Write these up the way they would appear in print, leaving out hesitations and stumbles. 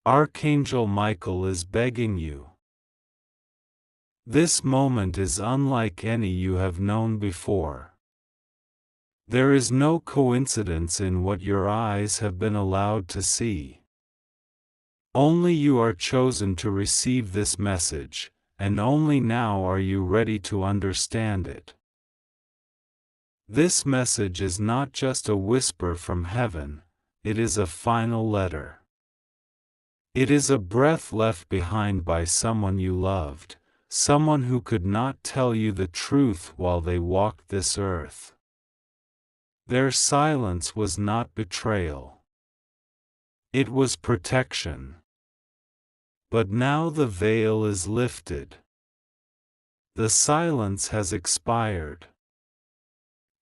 Archangel Michael is begging you. This moment is unlike any you have known before. There is no coincidence in what your eyes have been allowed to see. Only you are chosen to receive this message, and only now are you ready to understand it. This message is not just a whisper from heaven, it is a final letter. It is a breath left behind by someone you loved, someone who could not tell you the truth while they walked this earth. Their silence was not betrayal. It was protection. But now the veil is lifted. The silence has expired.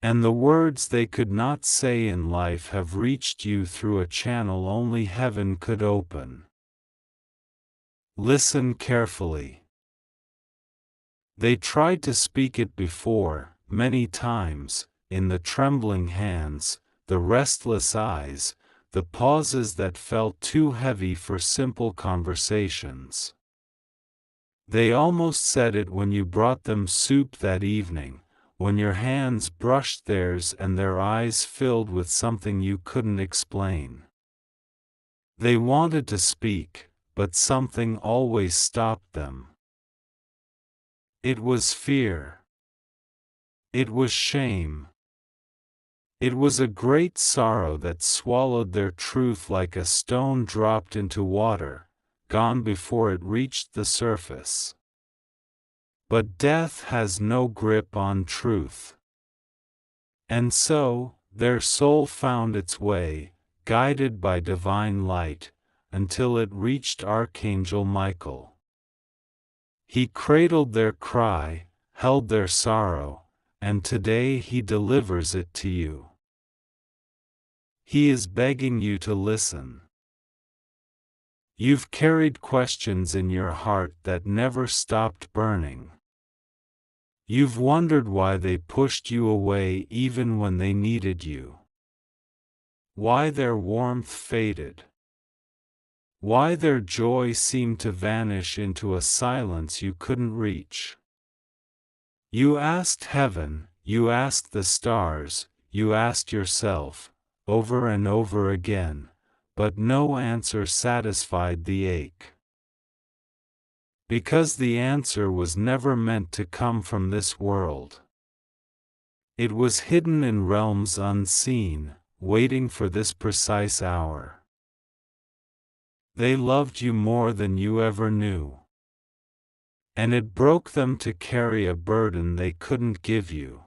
And the words they could not say in life have reached you through a channel only heaven could open. Listen carefully. They tried to speak it before, many times, in the trembling hands, the restless eyes, the pauses that felt too heavy for simple conversations. They almost said it when you brought them soup that evening, when your hands brushed theirs and their eyes filled with something you couldn't explain. They wanted to speak, but something always stopped them. It was fear. It was shame. It was a great sorrow that swallowed their truth like a stone dropped into water, gone before it reached the surface. But death has no grip on truth. And so, their soul found its way, guided by divine light, until it reached Archangel Michael. He cradled their cry, held their sorrow, and today he delivers it to you. He is begging you to listen. You've carried questions in your heart that never stopped burning. You've wondered why they pushed you away even when they needed you. Why their warmth faded. Why their joy seemed to vanish into a silence you couldn't reach. You asked heaven, you asked the stars, you asked yourself, over and over again, but no answer satisfied the ache. Because the answer was never meant to come from this world. It was hidden in realms unseen, waiting for this precise hour. They loved you more than you ever knew. And it broke them to carry a burden they couldn't give you.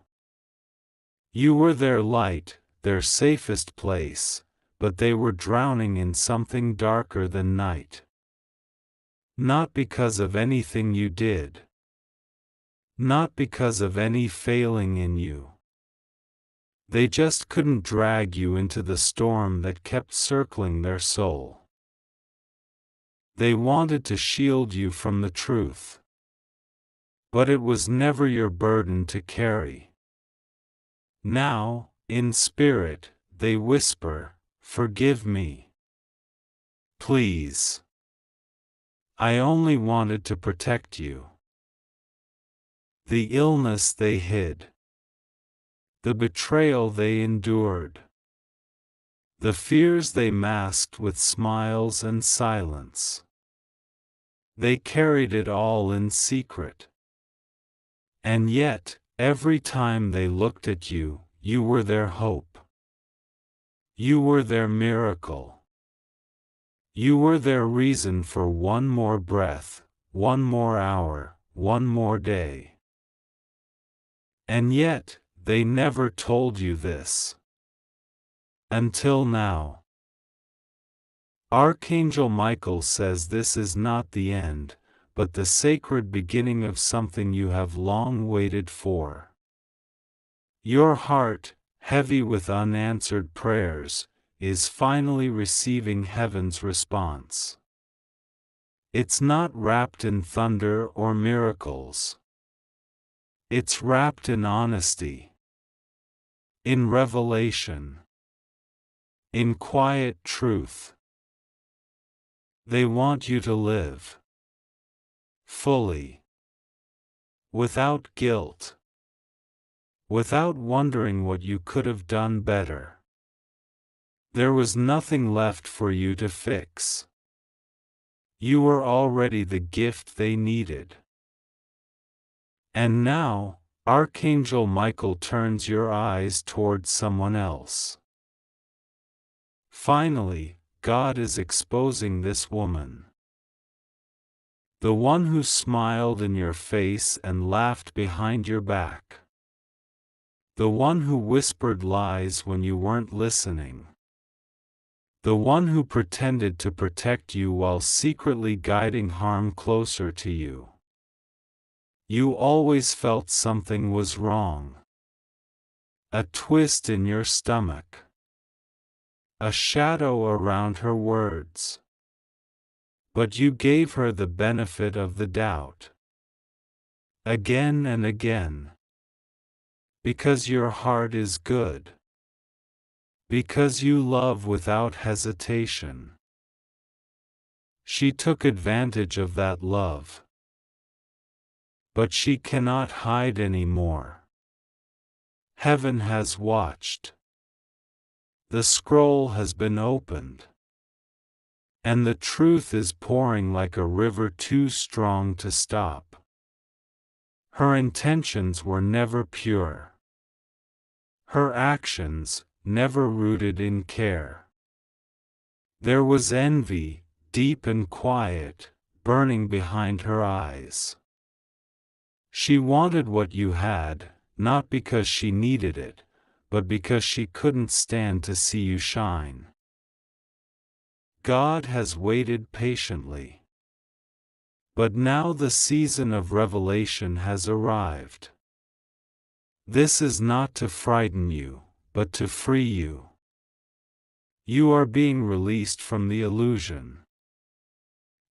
You were their light, their safest place, but they were drowning in something darker than night. Not because of anything you did. Not because of any failing in you. They just couldn't drag you into the storm that kept circling their soul. They wanted to shield you from the truth. But it was never your burden to carry. Now, in spirit, they whisper, "Forgive me. Please. I only wanted to protect you." The illness they hid. The betrayal they endured. The fears they masked with smiles and silence. They carried it all in secret. And yet, every time they looked at you, you were their hope. You were their miracle. You were their reason for one more breath, one more hour, one more day. And yet, they never told you this. Until now. Archangel Michael says this is not the end, but the sacred beginning of something you have long waited for. Your heart, heavy with unanswered prayers, is finally receiving heaven's response. It's not wrapped in thunder or miracles. It's wrapped in honesty. In revelation. In quiet truth. They want you to live fully, without guilt, without wondering what you could have done better. There was nothing left for you to fix. You were already the gift they needed. And now, Archangel Michael turns your eyes towards someone else. Finally, God is exposing this woman. The one who smiled in your face and laughed behind your back. The one who whispered lies when you weren't listening. The one who pretended to protect you while secretly guiding harm closer to you. You always felt something was wrong. A twist in your stomach. A shadow around her words. But you gave her the benefit of the doubt. Again and again. Because your heart is good. Because you love without hesitation. She took advantage of that love. But she cannot hide anymore. Heaven has watched. The scroll has been opened. And the truth is pouring like a river too strong to stop. Her intentions were never pure. Her actions, never rooted in care. There was envy, deep and quiet, burning behind her eyes. She wanted what you had, not because she needed it, but because she couldn't stand to see you shine. God has waited patiently. But now the season of revelation has arrived. This is not to frighten you, but to free you. You are being released from the illusion.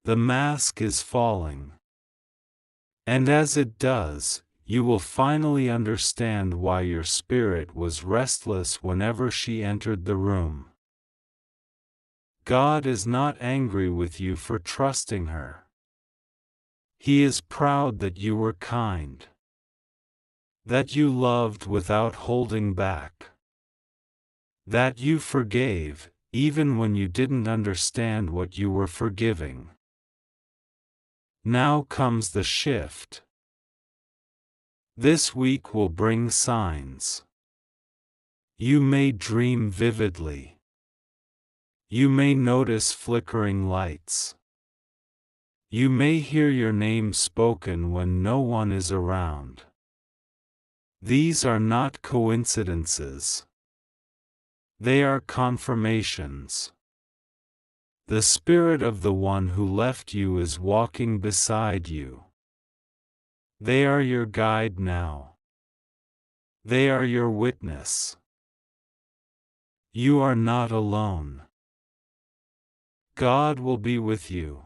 The mask is falling. And as it does, you will finally understand why your spirit was restless whenever she entered the room. God is not angry with you for trusting her. He is proud that you were kind. That you loved without holding back. That you forgave, even when you didn't understand what you were forgiving. Now comes the shift. This week will bring signs. You may dream vividly. You may notice flickering lights. You may hear your name spoken when no one is around. These are not coincidences. They are confirmations. The spirit of the one who left you is walking beside you. They are your guide now. They are your witness. You are not alone. God will be with you.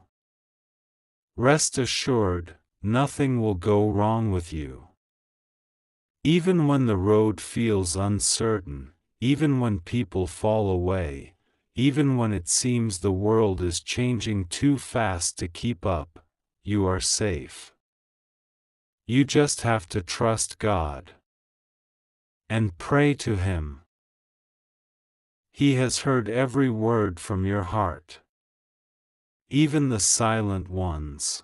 Rest assured, nothing will go wrong with you. Even when the road feels uncertain, even when people fall away, even when it seems the world is changing too fast to keep up, you are safe. You just have to trust God. And pray to Him. He has heard every word from your heart. Even the silent ones.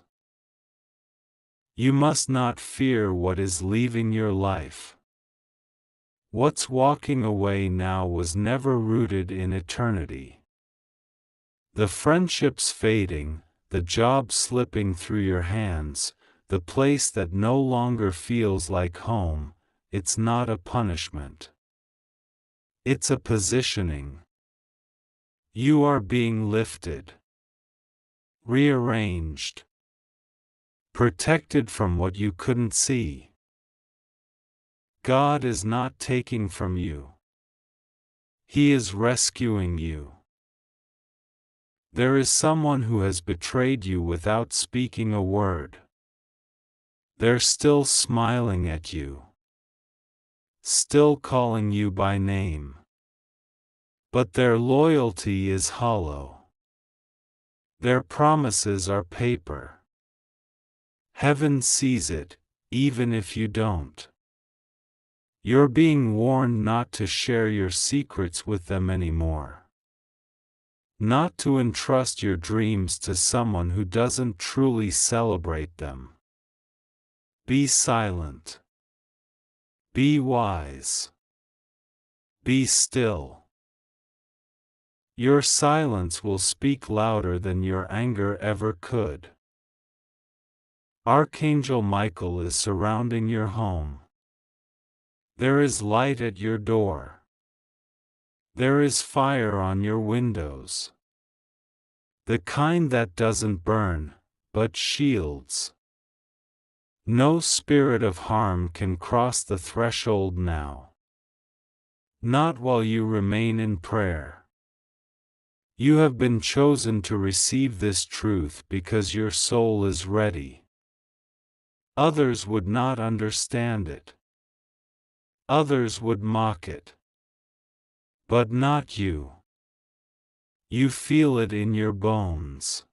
You must not fear what is leaving your life. What's walking away now was never rooted in eternity. The friendships fading, the job slipping through your hands, the place that no longer feels like home, it's not a punishment. It's a positioning. You are being lifted. Rearranged. Protected from what you couldn't see. God is not taking from you. He is rescuing you. There is someone who has betrayed you without speaking a word. They're still smiling at you. Still calling you by name. But their loyalty is hollow. Their promises are paper. Heaven sees it, even if you don't. You're being warned not to share your secrets with them anymore. Not to entrust your dreams to someone who doesn't truly celebrate them. Be silent. Be wise. Be still. Your silence will speak louder than your anger ever could. Archangel Michael is surrounding your home. There is light at your door. There is fire on your windows. The kind that doesn't burn, but shields. No spirit of harm can cross the threshold now. Not while you remain in prayer. You have been chosen to receive this truth because your soul is ready. Others would not understand it. Others would mock it. But not you. You feel it in your bones.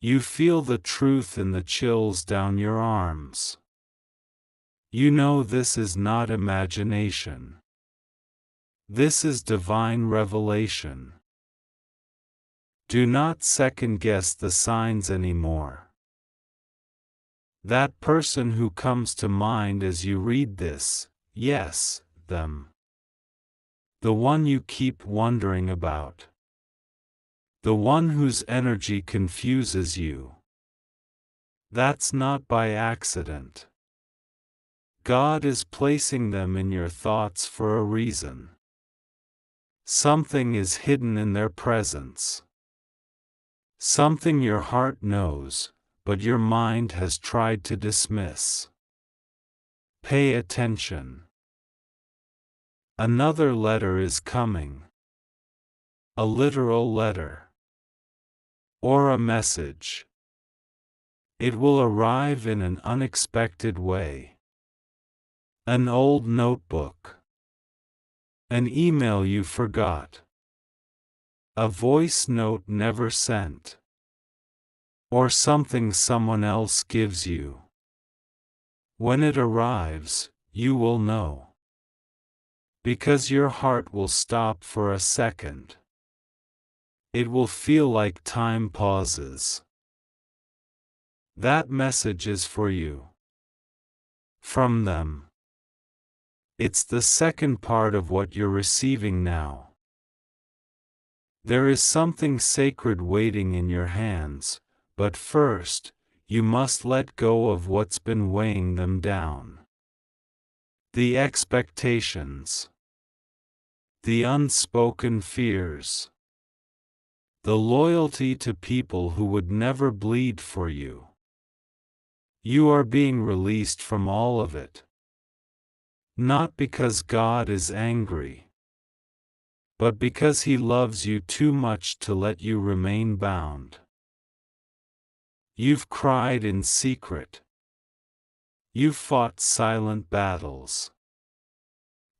You feel the truth in the chills down your arms. You know this is not imagination. This is divine revelation. Do not second-guess the signs anymore. That person who comes to mind as you read this, yes, them. The one you keep wondering about. The one whose energy confuses you. That's not by accident. God is placing them in your thoughts for a reason. Something is hidden in their presence. Something your heart knows, but your mind has tried to dismiss. Pay attention. Another letter is coming. A literal letter. Or a message. It will arrive in an unexpected way. An old notebook. An email you forgot. A voice note never sent. Or something someone else gives you. When it arrives, you will know. Because your heart will stop for a second. It will feel like time pauses. That message is for you. From them. It's the second part of what you're receiving now. There is something sacred waiting in your hands, but first, you must let go of what's been weighing them down. The expectations. The unspoken fears. The loyalty to people who would never bleed for you. You are being released from all of it. Not because God is angry, but because He loves you too much to let you remain bound. You've cried in secret. You've fought silent battles.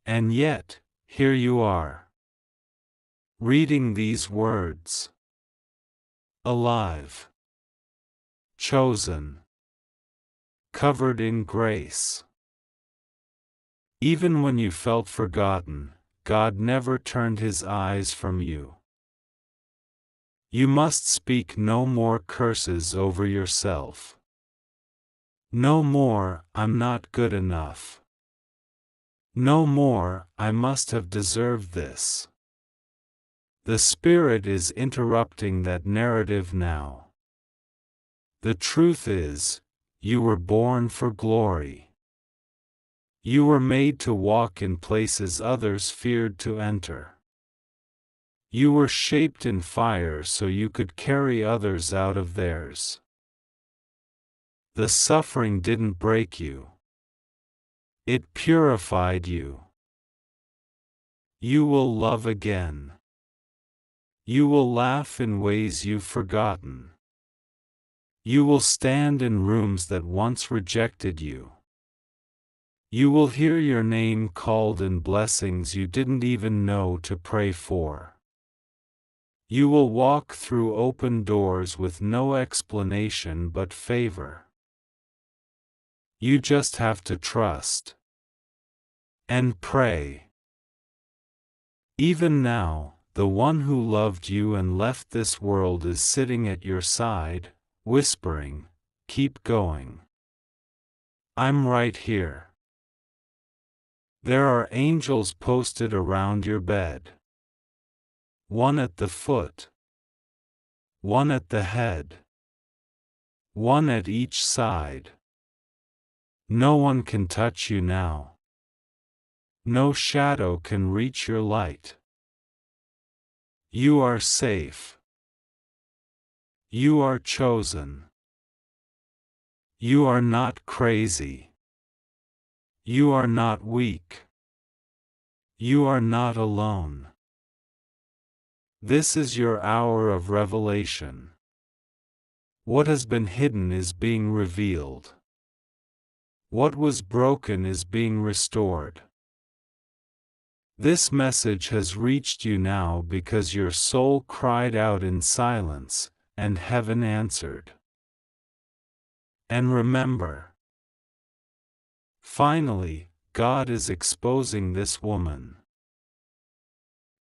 And yet, here you are. Reading these words. Alive. Chosen. Covered in grace. Even when you felt forgotten, God never turned His eyes from you. You must speak no more curses over yourself. No more, I'm not good enough. No more, I must have deserved this. The Spirit is interrupting that narrative now. The truth is, you were born for glory. You were made to walk in places others feared to enter. You were shaped in fire so you could carry others out of theirs. The suffering didn't break you. It purified you. You will love again. You will laugh in ways you've forgotten. You will stand in rooms that once rejected you. You will hear your name called in blessings you didn't even know to pray for. You will walk through open doors with no explanation but favor. You just have to trust and pray. Even now, the one who loved you and left this world is sitting at your side, whispering, "Keep going. I'm right here." There are angels posted around your bed. One at the foot, one at the head, one at each side. No one can touch you now. No shadow can reach your light. You are safe. You are chosen. You are not crazy. You are not weak. You are not alone. This is your hour of revelation. What has been hidden is being revealed. What was broken is being restored. This message has reached you now because your soul cried out in silence, and heaven answered. And remember, finally, God is exposing this woman.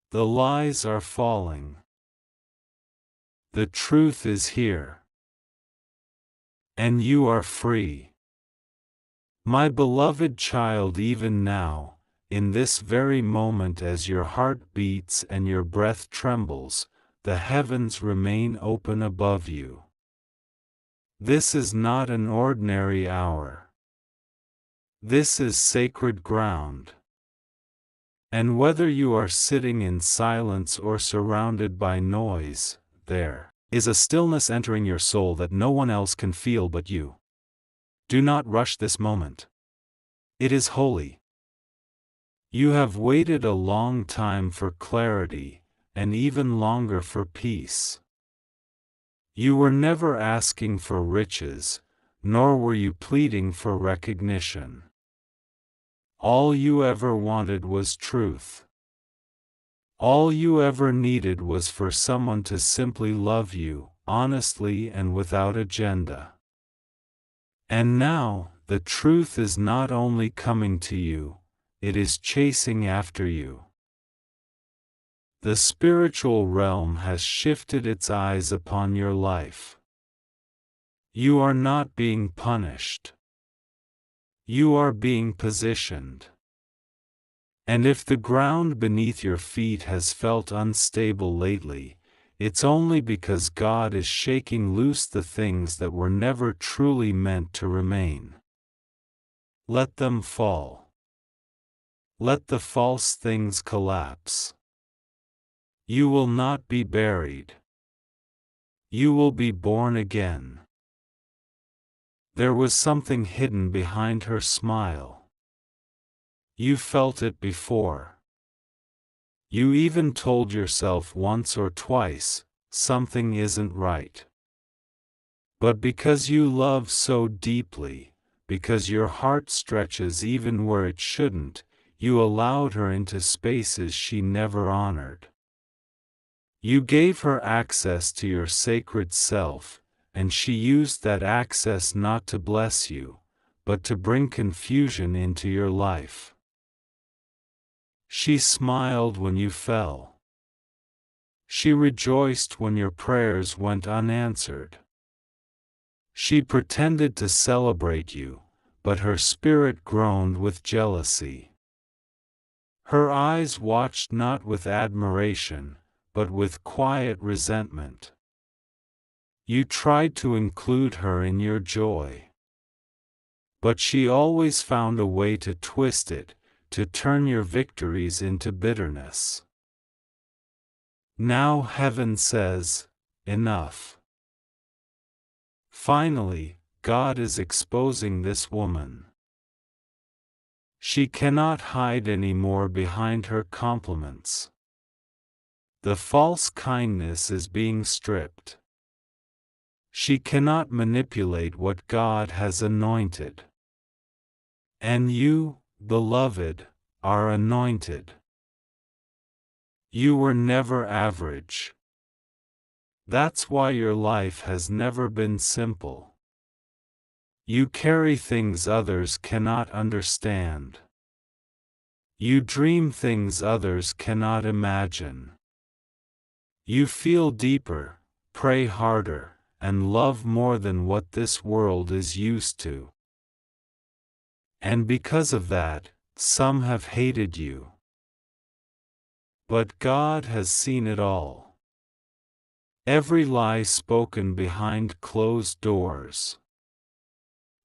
The lies are falling. The truth is here. And you are free. My beloved child, even now, in this very moment as your heart beats and your breath trembles, the heavens remain open above you. This is not an ordinary hour. This is sacred ground. And whether you are sitting in silence or surrounded by noise, there is a stillness entering your soul that no one else can feel but you. Do not rush this moment. It is holy. You have waited a long time for clarity, and even longer for peace. You were never asking for riches, nor were you pleading for recognition. All you ever wanted was truth. All you ever needed was for someone to simply love you, honestly and without agenda. And now, the truth is not only coming to you, it is chasing after you. The spiritual realm has shifted its eyes upon your life. You are not being punished. You are being positioned. And if the ground beneath your feet has felt unstable lately, it's only because God is shaking loose the things that were never truly meant to remain. Let them fall. Let the false things collapse. You will not be buried. You will be born again. There was something hidden behind her smile. You felt it before. You even told yourself once or twice, something isn't right. But because you love so deeply, because your heart stretches even where it shouldn't, you allowed her into spaces she never honored. You gave her access to your sacred self, and she used that access not to bless you, but to bring confusion into your life. She smiled when you fell. She rejoiced when your prayers went unanswered. She pretended to celebrate you, but her spirit groaned with jealousy. Her eyes watched not with admiration, but with quiet resentment. You tried to include her in your joy. But she always found a way to twist it, to turn your victories into bitterness. Now heaven says, enough. Finally, God is exposing this woman. She cannot hide anymore behind her compliments. The false kindness is being stripped. She cannot manipulate what God has anointed. And you, beloved, are anointed. You were never average. That's why your life has never been simple. You carry things others cannot understand. You dream things others cannot imagine. You feel deeper, pray harder, and love more than what this world is used to. And because of that, some have hated you. But God has seen it all. Every lie spoken behind closed doors.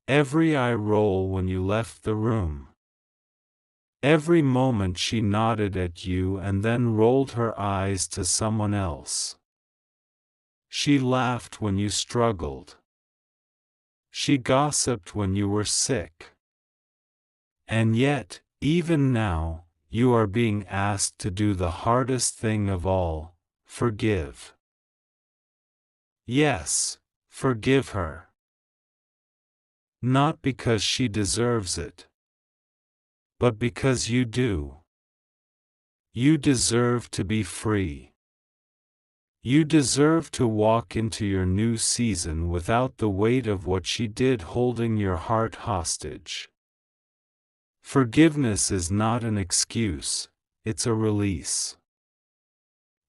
Every eye roll when you left the room. Every moment she nodded at you and then rolled her eyes to someone else. She laughed when you struggled. She gossiped when you were sick. And yet, even now, you are being asked to do the hardest thing of all, forgive. Yes, forgive her. Not because she deserves it, but because you do. You deserve to be free. You deserve to walk into your new season without the weight of what she did holding your heart hostage. Forgiveness is not an excuse, it's a release.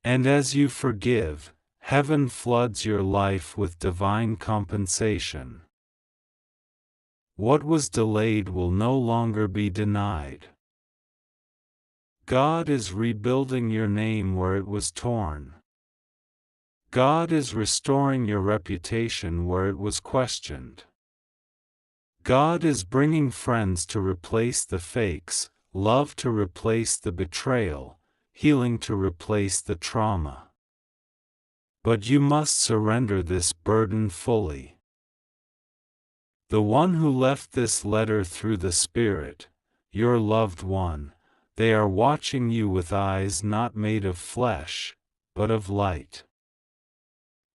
And as you forgive, heaven floods your life with divine compensation. What was delayed will no longer be denied. God is rebuilding your name where it was torn. God is restoring your reputation where it was questioned. God is bringing friends to replace the fakes, love to replace the betrayal, healing to replace the trauma. But you must surrender this burden fully. The one who left this letter through the Spirit, your loved one, they are watching you with eyes not made of flesh, but of light.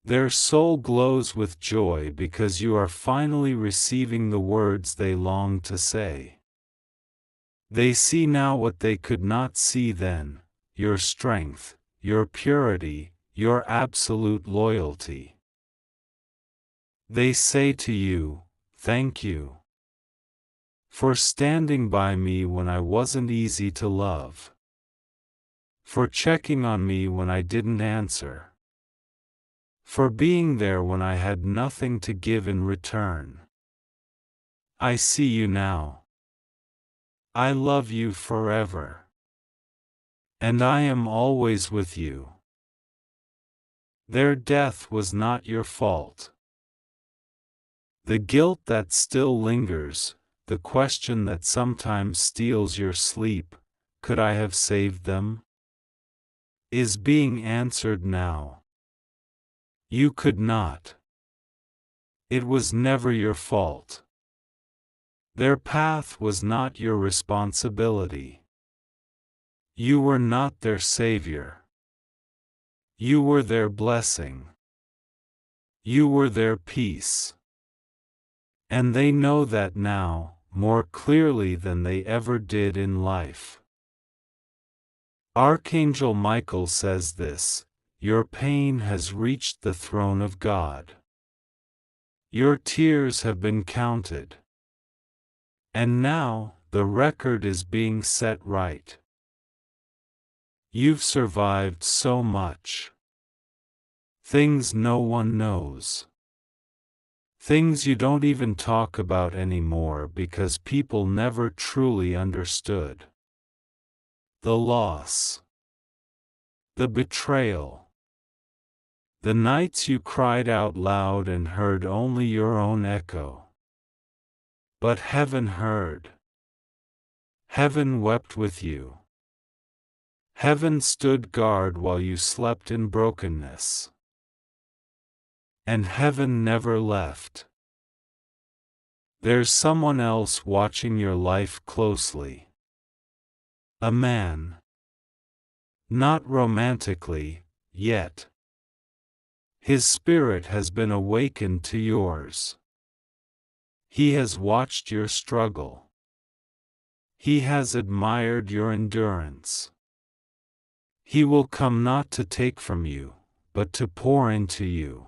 Their soul glows with joy because you are finally receiving the words they long to say. They see now what they could not see then, your strength, your purity, your absolute loyalty. They say to you, "Thank you for standing by me when I wasn't easy to love, for checking on me when I didn't answer, for being there when I had nothing to give in return. I see you now. I love you forever. And I am always with you." Their death was not your fault. The guilt that still lingers, the question that sometimes steals your sleep, could I have saved them? Is being answered now. You could not. It was never your fault. Their path was not your responsibility. You were not their savior. You were their blessing. You were their peace. And they know that now, more clearly than they ever did in life. Archangel Michael says this: your pain has reached the throne of God. Your tears have been counted. And now, the record is being set right. You've survived so much. Things no one knows. Things you don't even talk about anymore because people never truly understood. The loss. The betrayal. The nights you cried out loud and heard only your own echo. But heaven heard. Heaven wept with you. Heaven stood guard while you slept in brokenness. And heaven never left. There's someone else watching your life closely. A man. Not romantically, yet. His spirit has been awakened to yours. He has watched your struggle. He has admired your endurance. He will come not to take from you, but to pour into you.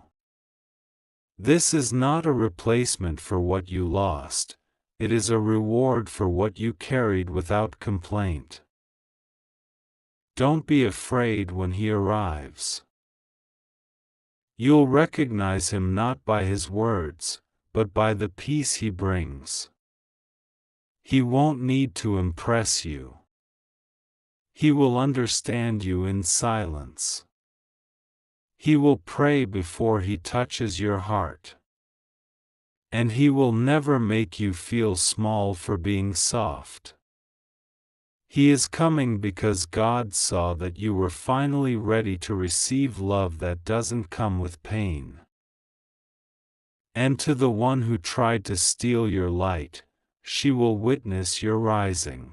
This is not a replacement for what you lost, it is a reward for what you carried without complaint. Don't be afraid when he arrives. You'll recognize him not by his words, but by the peace he brings. He won't need to impress you. He will understand you in silence. He will pray before he touches your heart. And he will never make you feel small for being soft. He is coming because God saw that you were finally ready to receive love that doesn't come with pain. And to the one who tried to steal your light, she will witness your rising.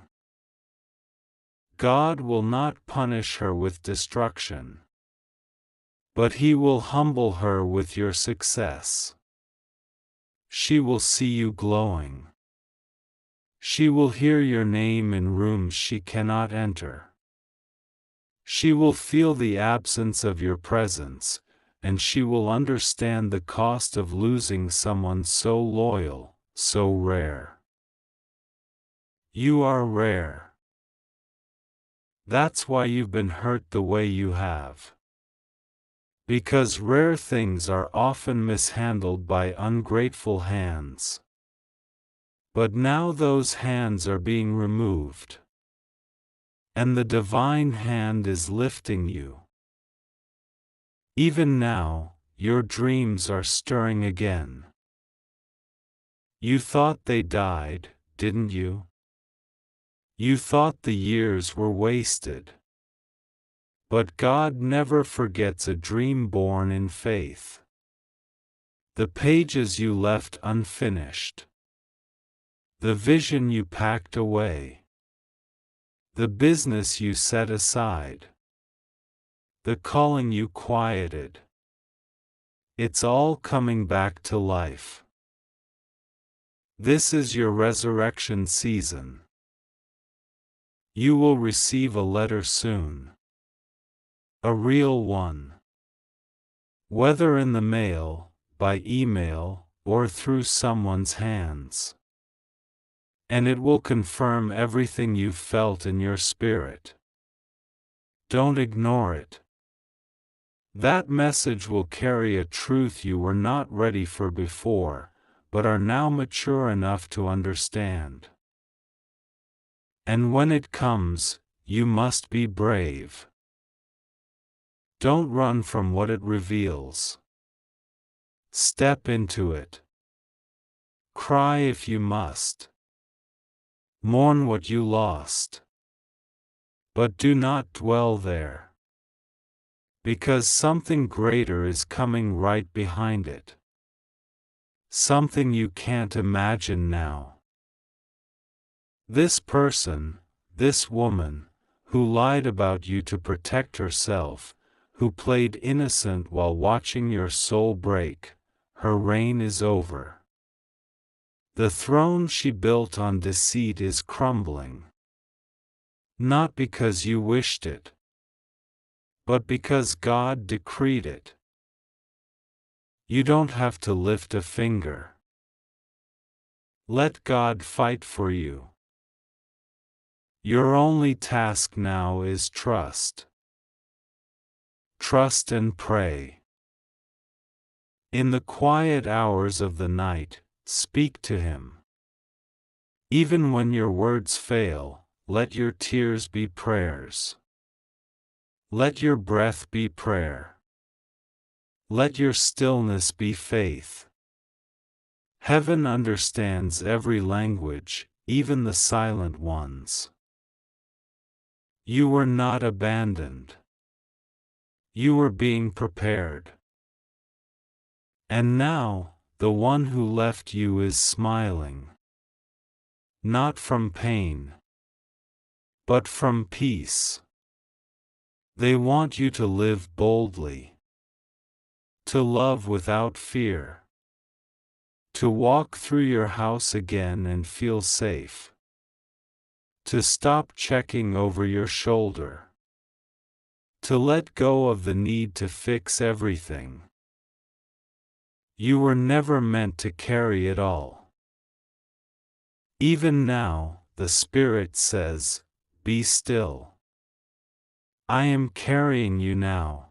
God will not punish her with destruction, but he will humble her with your success. She will see you glowing. She will hear your name in rooms she cannot enter. She will feel the absence of your presence, and she will understand the cost of losing someone so loyal, so rare. You are rare. That's why you've been hurt the way you have. Because rare things are often mishandled by ungrateful hands. But now those hands are being removed. And the divine hand is lifting you. Even now, your dreams are stirring again. You thought they died, didn't you? You thought the years were wasted. But God never forgets a dream born in faith. The pages you left unfinished. The vision you packed away. The business you set aside. The calling you quieted. It's all coming back to life. This is your resurrection season. You will receive a letter soon. A real one. Whether in the mail, by email, or through someone's hands. And it will confirm everything you've felt in your spirit. Don't ignore it. That message will carry a truth you were not ready for before, but are now mature enough to understand. And when it comes, you must be brave. Don't run from what it reveals. Step into it. Cry if you must. Mourn what you lost. But do not dwell there. Because something greater is coming right behind it. Something you can't imagine now. This person, this woman, who lied about you to protect herself, who played innocent while watching your soul break, her reign is over. The throne she built on deceit is crumbling. Not because you wished it, but because God decreed it. You don't have to lift a finger. Let God fight for you. Your only task now is trust. Trust and pray. In the quiet hours of the night, speak to Him. Even when your words fail, let your tears be prayers. Let your breath be prayer. Let your stillness be faith. Heaven understands every language, even the silent ones. You were not abandoned. You were being prepared. And now, the one who left you is smiling. Not from pain, but from peace. They want you to live boldly. To love without fear. To walk through your house again and feel safe. To stop checking over your shoulder. To let go of the need to fix everything. You were never meant to carry it all. Even now, the Spirit says, be still. I am carrying you now.